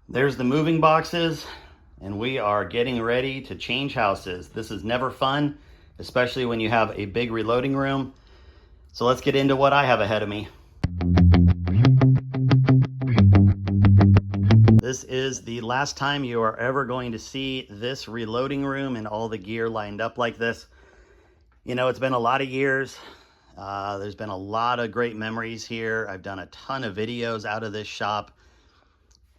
There's the moving boxes, and we are getting ready to change houses. This is never fun, especially when you have a big reloading room. So let's get into what I have ahead of me. This is the last time you are ever going to see this reloading room and all the gear lined up like this. You know, it's been a lot of years. There's been a lot of great memories here. I've done a ton of videos out of this shop.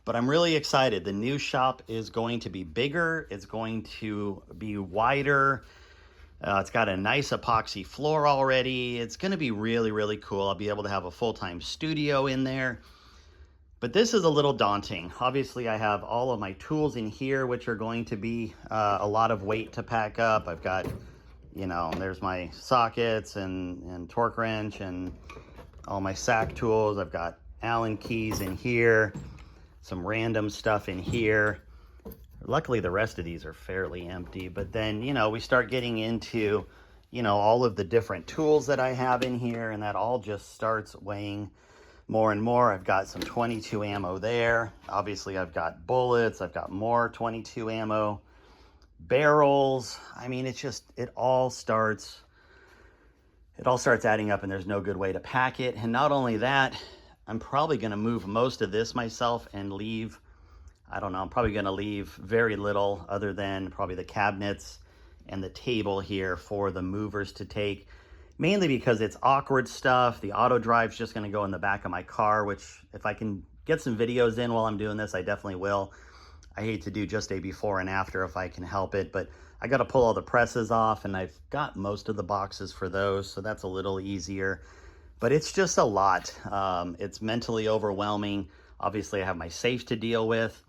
But I'm really excited. The new shop is going to be bigger. It's going to be wider. It's got a nice epoxy floor already. It's going to be really, really cool. I'll be able to have a full-time studio in there. But this is a little daunting. Obviously, I have all of my tools in here, which are going to be a lot of weight to pack up. I've got, you know, there's my sockets and torque wrench and all my sack tools. I've got Allen keys in here. Some random stuff in here. Luckily, the rest of these are fairly empty, but then, you know, we start getting into, you know, all of the different tools that I have in here, and that all just starts weighing more and more. I've got some 22 ammo there. Obviously, I've got bullets. I've got more 22 ammo, barrels. I mean, it's just, it all starts adding up, and there's no good way to pack it. And not only that, I'm probably going to move most of this myself and leave, I don't know, I'm probably going to leave very little other than probably the cabinets and the table here for the movers to take, mainly because it's awkward stuff. The auto drive's just going to go in the back of my car, which if I can get some videos in while I'm doing this, I definitely will. I hate to do just a before and after if I can help it, but I got to pull all the presses off, and I've got most of the boxes for those, so that's a little easier. But it's just a lot. It's mentally overwhelming. Obviously, I have my safe to deal with.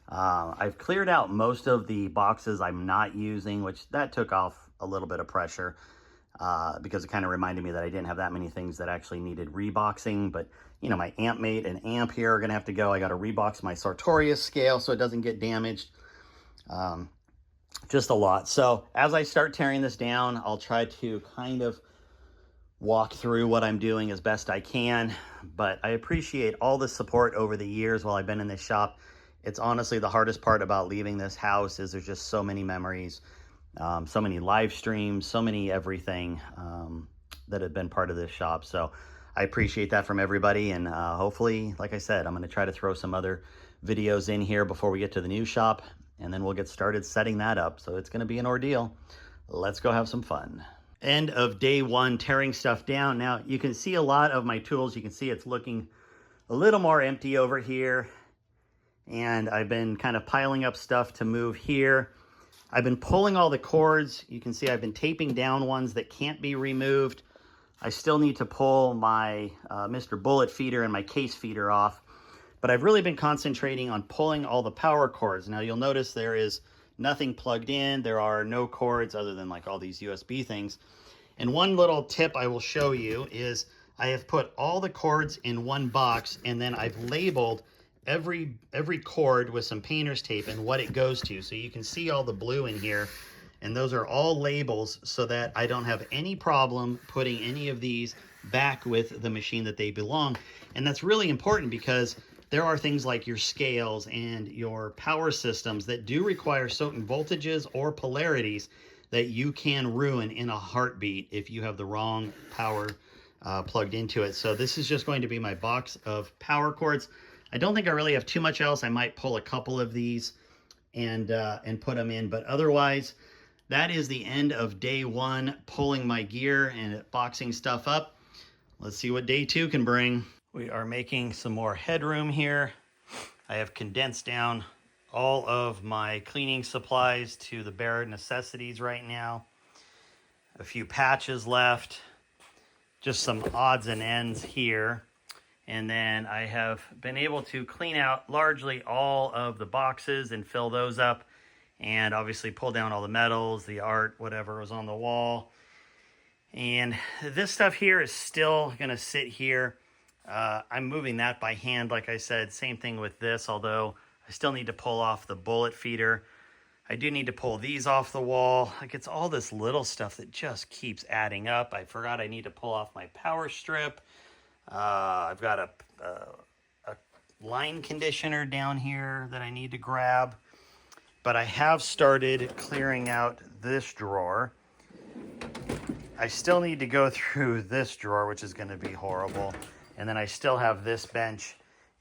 I've cleared out most of the boxes I'm not using, which that took off a little bit of pressure because it kind of reminded me that I didn't have that many things that actually needed reboxing. But, you know, my amp mate and amp here are going to have to go. I got to rebox my Sartorius scale so it doesn't get damaged. Just a lot. So as I start tearing this down, I'll try to kind of walk through what I'm doing as best I can, but I appreciate all the support over the years while I've been in this shop. It's honestly the hardest part about leaving this house is there's just so many memories, so many live streams, so many everything that have been part of this shop. So I appreciate that from everybody, and hopefully, like I said, I'm going to try to throw some other videos in here before we get to the new shop, and then we'll get started setting that up. So it's going to be an ordeal. Let's go have some fun. End of day one tearing stuff down. Now you can see a lot of my tools. You can see it's looking a little more empty over here, and I've been kind of piling up stuff to move here. I've been pulling all the cords. You can see I've been taping down ones that can't be removed. I still need to pull my Mr. Bullet feeder and my case feeder off, but I've really been concentrating on pulling all the power cords. Now you'll notice there is nothing plugged in. There are no cords other than like all these USB things. And one little tip I will show you is I have put all the cords in one box, and then I've labeled every cord with some painter's tape and what it goes to. So you can see all the blue in here, and those are all labels so that I don't have any problem putting any of these back with the machine that they belong. And that's really important because there are things like your scales and your power systems that do require certain voltages or polarities that you can ruin in a heartbeat if you have the wrong power plugged into it. So this is just going to be my box of power cords. I don't think I really have too much else. I might pull a couple of these and put them in, but otherwise, that is the end of day one, pulling my gear and boxing stuff up. Let's see what day two can bring. We are making some more headroom here. I have condensed down all of my cleaning supplies to the bare necessities right now. A few patches left, just some odds and ends here. And then I have been able to clean out largely all of the boxes and fill those up, and obviously pull down all the metals, the art, whatever was on the wall. And this stuff here is still gonna sit here. I'm moving that by hand, like I said. Same thing with this, although I still need to pull off the bullet feeder. I do need to pull these off the wall. Like, it's all this little stuff that just keeps adding up. I forgot I need to pull off my power strip. I've got a line conditioner down here that I need to grab. But I have started clearing out this drawer. I still need to go through this drawer, which is going to be horrible. And then I still have this bench,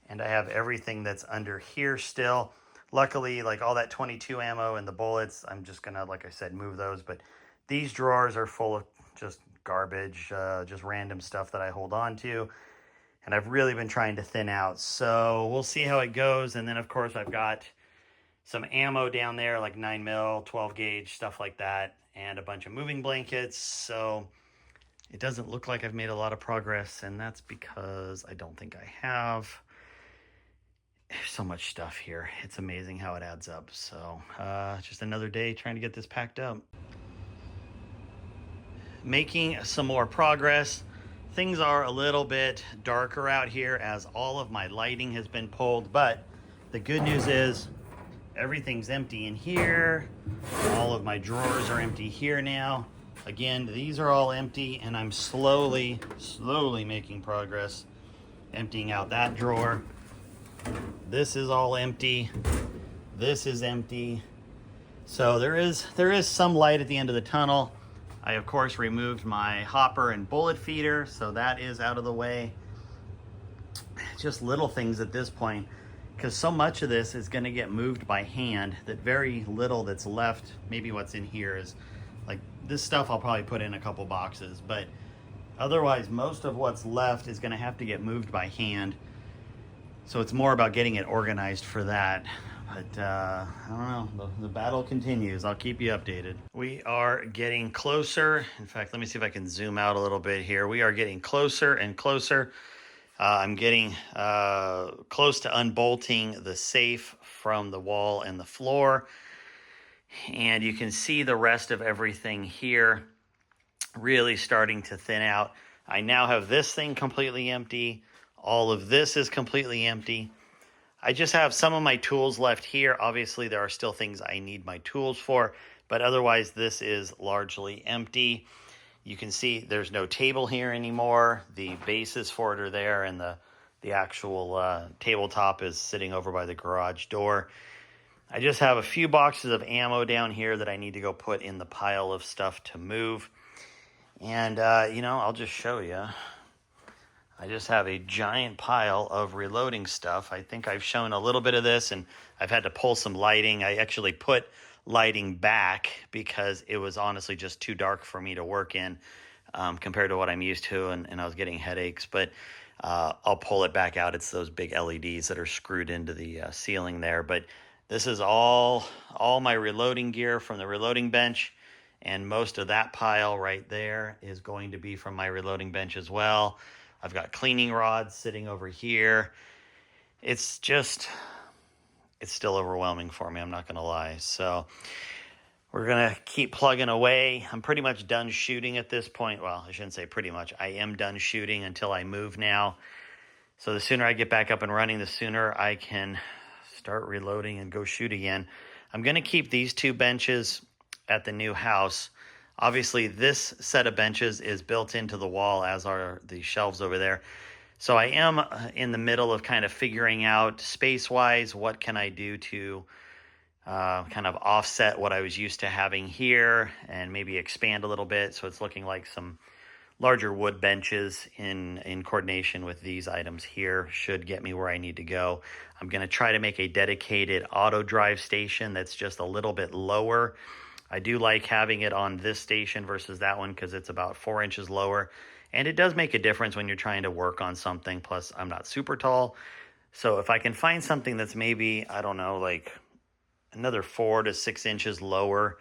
and I have everything that's under here still. Luckily, like all that 22 ammo and the bullets, I'm just going to, like I said, move those. But these drawers are full of just garbage, just random stuff that I hold on to. And I've really been trying to thin out. So we'll see how it goes. And then, of course, I've got some ammo down there, like 9mm, 12 gauge, stuff like that, and a bunch of moving blankets. So it doesn't look like I've made a lot of progress, and that's because I don't think I have. There's so much stuff here. It's amazing how it adds up. So just another day trying to get this packed up. Making some more progress. Things are a little bit darker out here as all of my lighting has been pulled, but the good news is everything's empty in here. All of my drawers are empty here now. Again, these are all empty, and I'm slowly making progress emptying out that drawer. This is all empty. This is empty. So there is some light at the end of the tunnel. I, of course, removed my hopper and bullet feeder, so that is out of the way. Just little things at this point, because so much of this is going to get moved by hand that very little that's left, maybe what's in here is like this stuff I'll probably put in a couple boxes, but otherwise most of what's left is going to have to get moved by hand. So it's more about getting it organized for that. But I don't know, the battle continues. I'll keep you updated. We are getting closer. In fact, let me see if I can zoom out a little bit here. We are getting closer and closer. I'm getting close to unbolting the safe from the wall and the floor. And you can see the rest of everything here really starting to thin out. I now have this thing completely empty. All of this is completely empty. I just have some of my tools left here. Obviously, there are still things I need my tools for, but otherwise this is largely empty. You can see there's no table here anymore. The bases for it are there, and the actual tabletop is sitting over by the garage door. I just have a few boxes of ammo down here that I need to go put in the pile of stuff to move. And, I'll just show you. I just have a giant pile of reloading stuff. I think I've shown a little bit of this, and I've had to pull some lighting. I actually put lighting back because it was honestly just too dark for me to work in compared to what I'm used to, and I was getting headaches. But I'll pull it back out. It's those big LEDs that are screwed into the ceiling there. But this is all my reloading gear from the reloading bench, and most of that pile right there is going to be from my reloading bench as well. I've got cleaning rods sitting over here. It's still overwhelming for me, I'm not going to lie. So we're going to keep plugging away. I'm pretty much done shooting at this point. Well, I shouldn't say pretty much. I am done shooting until I move now. So the sooner I get back up and running, the sooner I can start reloading and go shoot again. I'm going to keep these two benches at the new house. Obviously, this set of benches is built into the wall, as are the shelves over there. So I am in the middle of kind of figuring out space-wise what can I do to kind of offset what I was used to having here and maybe expand a little bit. So it's looking like some larger wood benches in coordination with these items here should get me where I need to go. I'm going to try to make a dedicated auto drive station that's just a little bit lower. I do like having it on this station versus that one because it's about 4 inches lower. And it does make a difference when you're trying to work on something. Plus, I'm not super tall. So if I can find something that's maybe, I don't know, like another 4 to 6 inches lower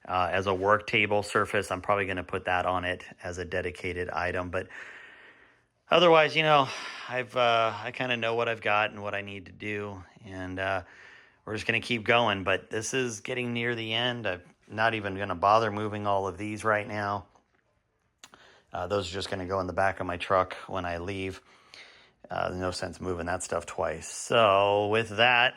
as a work table surface, I'm probably going to put that on it as a dedicated item. But otherwise, I kind of know what I've got and what I need to do. And we're just going to keep going. But this is getting near the end. I'm not even going to bother moving all of these right now. Those are just going to go in the back of my truck when I leave. There's no sense moving that stuff twice. So with that,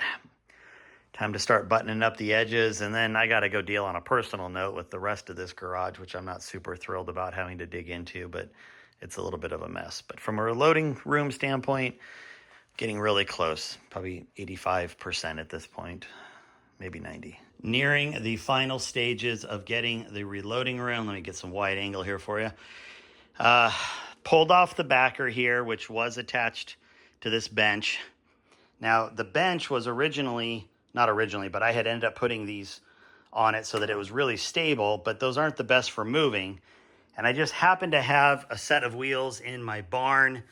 time to start buttoning up the edges. And then I got to go deal on a personal note with the rest of this garage, which I'm not super thrilled about having to dig into, but it's a little bit of a mess. But from a reloading room standpoint, Getting really close, probably 85% at this point, maybe 90. Nearing the final stages of getting the reloading room. Let me get some wide angle here for you. Pulled off the backer here, which was attached to this bench. Now, the bench was not originally, but I had ended up putting these on it so that it was really stable, but those aren't the best for moving. And I just happened to have a set of wheels in my barn,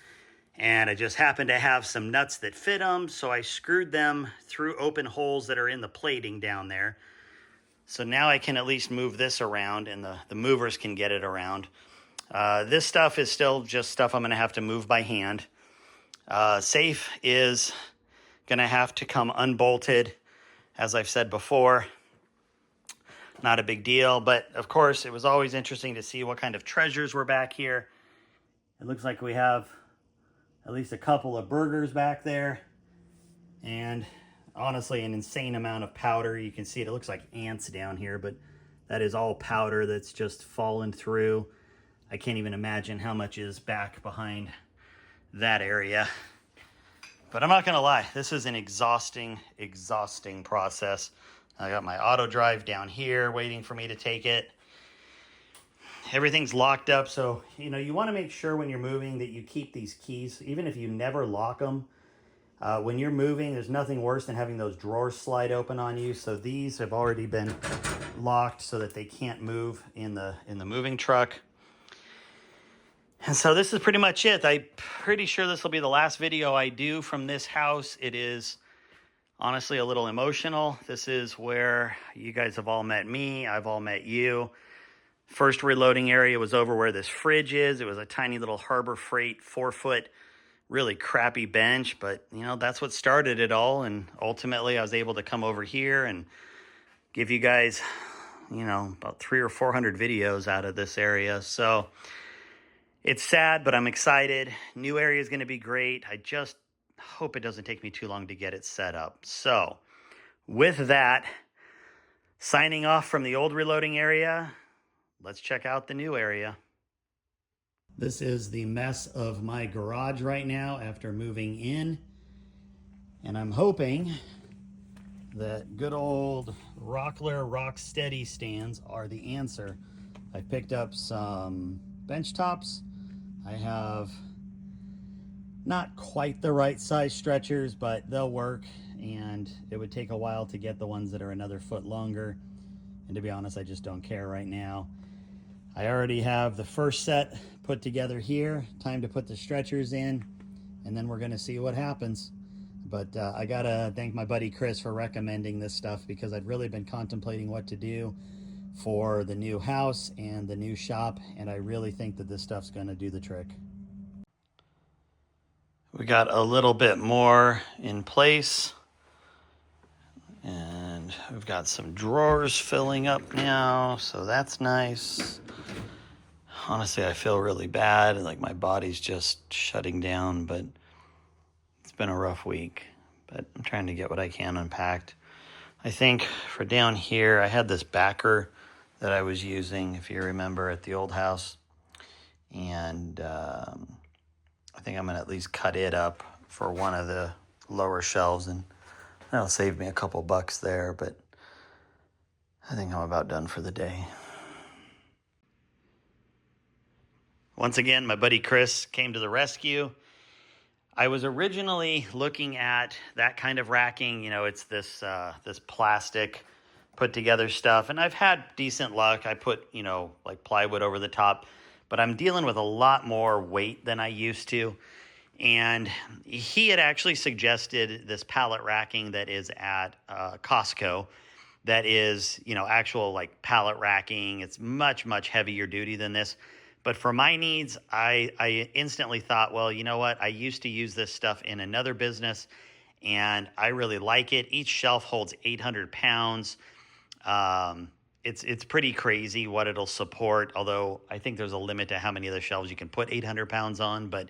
and I just happened to have some nuts that fit them, so I screwed them through open holes that are in the plating down there. So now I can at least move this around, and the movers can get it around. This stuff is still just stuff I'm going to have to move by hand. Safe is going to have to come unbolted, as I've said before. Not a big deal, but of course it was always interesting to see what kind of treasures were back here. It looks like we have at least a couple of burgers back there, and honestly an insane amount of powder. You can see it looks like ants down here, but that is all powder that's just fallen through. I can't even imagine how much is back behind that area. But I'm not gonna lie, this is an exhausting process. I got my auto drive down here waiting for me to take it. Everything's locked up, so you want to make sure when you're moving that you keep these keys, even if you never lock them. When you're moving, there's nothing worse than having those drawers slide open on you. So these have already been locked so that they can't move in the moving truck. And so this is pretty much it. I'm pretty sure this will be the last video I do from this house. It is honestly a little emotional. This is where you guys have all met me. I've all met you. First reloading area was over where this fridge is. It was a tiny little Harbor Freight 4-foot, really crappy bench, but that's what started it all. And ultimately I was able to come over here and give you guys, about 300 or 400 videos out of this area. So it's sad, but I'm excited. New area is going to be great. I just hope it doesn't take me too long to get it set up. So with that, signing off from the old reloading area, let's check out the new area. This is the mess of my garage right now after moving in. And I'm hoping that good old Rockler Rocksteady stands are the answer. I picked up some bench tops. I have not quite the right size stretchers, but they'll work, and it would take a while to get the ones that are another foot longer. And to be honest, I just don't care right now. I already have the first set put together here. Time to put the stretchers in, and then we're gonna see what happens. But I gotta thank my buddy Chris for recommending this stuff, because I'd really been contemplating what to do for the new house and the new shop, and I really think that this stuff's gonna do the trick. We got a little bit more in place, and we've got some drawers filling up now, so that's nice. Honestly, I feel really bad, like my body's just shutting down, but it's been a rough week. But I'm trying to get what I can unpacked. I think for down here, I had this backer that I was using, if you remember, at the old house. And I think I'm gonna at least cut it up for one of the lower shelves, and that'll save me a couple bucks there, but I think I'm about done for the day. Once again, my buddy Chris came to the rescue. I was originally looking at that kind of racking. It's this plastic put together stuff, and I've had decent luck. I put, like plywood over the top, but I'm dealing with a lot more weight than I used to. And he had actually suggested this pallet racking that is at Costco. That is, actual like pallet racking. It's much, much heavier duty than this. But for my needs, I instantly thought, well, you know what? I used to use this stuff in another business, and I really like it. Each shelf holds 800 pounds. It's pretty crazy what it'll support, although I think there's a limit to how many of the shelves you can put 800 pounds on. But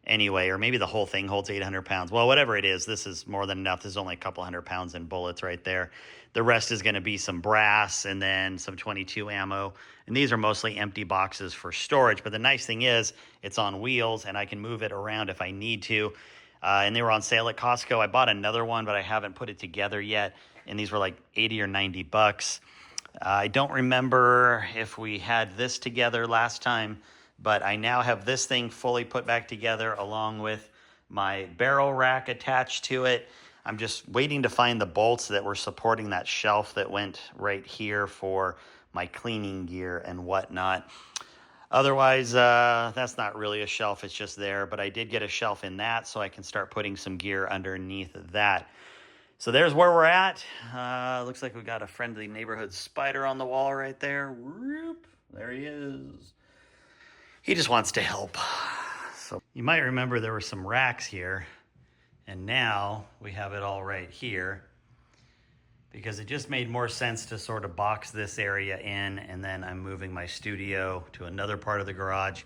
anyway, or maybe the whole thing holds 800 pounds. Well, whatever it is, this is more than enough. This is only a couple hundred pounds in bullets right there. The rest is going to be some brass and then some 22 ammo. And these are mostly empty boxes for storage. But the nice thing is it's on wheels, and I can move it around if I need to. and they were on sale at Costco. I bought another one, but I haven't put it together yet. And these were like 80 or 90 bucks. I don't remember if we had this together last time, but I now have this thing fully put back together along with my barrel rack attached to it. I'm just waiting to find the bolts that were supporting that shelf that went right here for my cleaning gear and whatnot. Otherwise, that's not really a shelf, it's just there, but I did get a shelf in that so I can start putting some gear underneath that. So there's where we're at. Looks like we got a friendly neighborhood spider on the wall right there. Whoop, there he is. He just wants to help. So you might remember there were some racks here, and now we have it all right here because it just made more sense to sort of box this area in, and then I'm moving my studio to another part of the garage.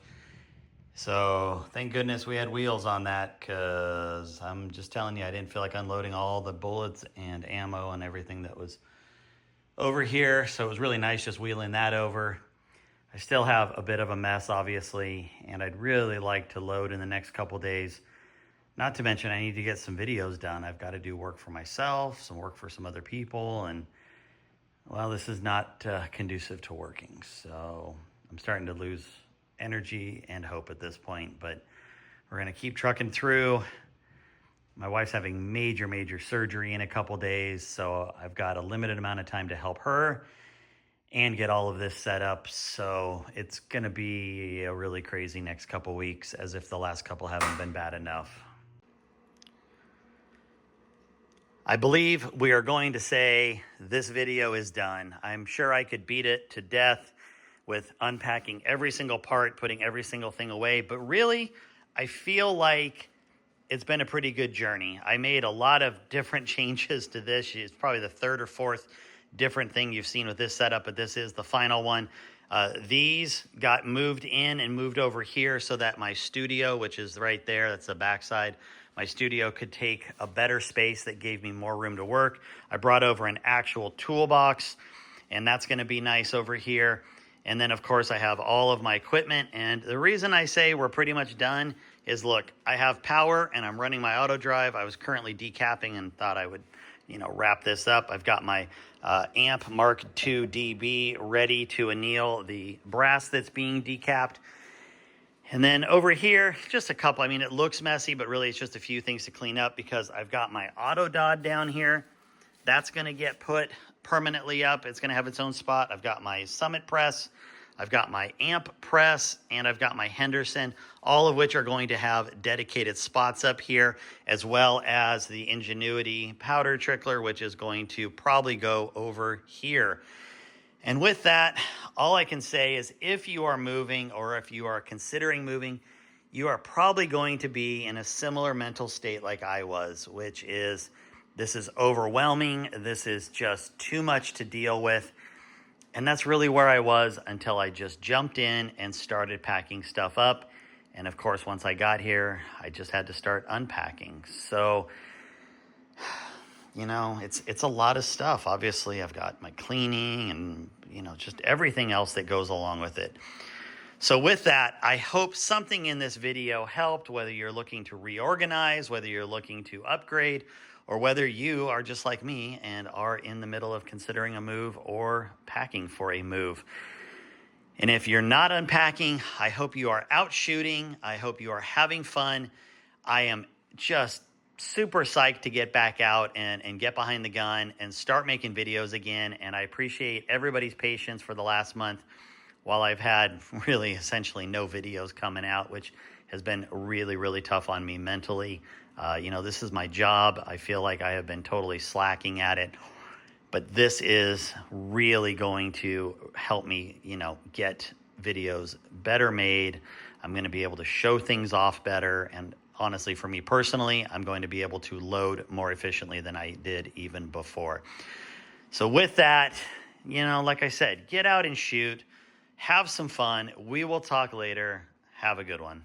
So thank goodness we had wheels on that, because I'm just telling you, I didn't feel like unloading all the bullets and ammo and everything that was over here. So it was really nice just wheeling that over. I still have a bit of a mess, obviously, and I'd really like to load in the next couple days. Not to mention I need to get some videos done. I've got to do work for myself, some work for some other people, and well, this is not conducive to working. So I'm starting to lose energy and hope at this point, but we're going to keep trucking through. My wife's having major surgery in a couple days, so I've got a limited amount of time to help her and get all of this set up. So it's going to be a really crazy next couple weeks, as if the last couple haven't been bad enough. I believe we are going to say this video is done. I'm sure I could beat it to death with unpacking every single part, putting every single thing away. But really, I feel like it's been a pretty good journey. I made a lot of different changes to this. It's probably the third or fourth different thing you've seen with this setup, but this is the final one. These got moved in and moved over here so that my studio, which is right there, that's the backside, my studio could take a better space that gave me more room to work. I brought over an actual toolbox, and that's gonna be nice over here. And then, of course, I have all of my equipment. And the reason I say we're pretty much done is, look, I have power and I'm running my auto drive. I was currently decapping and thought I would, wrap this up. I've got my amp Mark II DB ready to anneal the brass that's being decapped. And then over here, just a couple. I mean, it looks messy, but really it's just a few things to clean up because I've got my auto dod down here. That's going to get put permanently up. It's going to have its own spot. I've got my Summit press, I've got my amp press, and I've got my Henderson, all of which are going to have dedicated spots up here, as well as the Ingenuity powder trickler, which is going to probably go over here. And with that, all I can say is if you are moving or if you are considering moving, you are probably going to be in a similar mental state like I was, which is this is overwhelming. This is just too much to deal with. And that's really where I was until I just jumped in and started packing stuff up. And of course, once I got here, I just had to start unpacking. So, it's a lot of stuff. Obviously, I've got my cleaning and, just everything else that goes along with it. So with that, I hope something in this video helped, whether you're looking to reorganize, whether you're looking to upgrade, or whether you are just like me and are in the middle of considering a move or packing for a move. And if you're not unpacking, I hope you are out shooting. I hope you are having fun. I am just super psyched to get back out and get behind the gun and start making videos again. And I appreciate everybody's patience for the last month while I've had really essentially no videos coming out, which has been really tough on me mentally. This is my job. I feel like I have been totally slacking at it, but this is really going to help me, get videos better made. I'm going to be able to show things off better. And honestly, for me personally, I'm going to be able to load more efficiently than I did even before. So with that, like I said, get out and shoot, have some fun. We will talk later. Have a good one.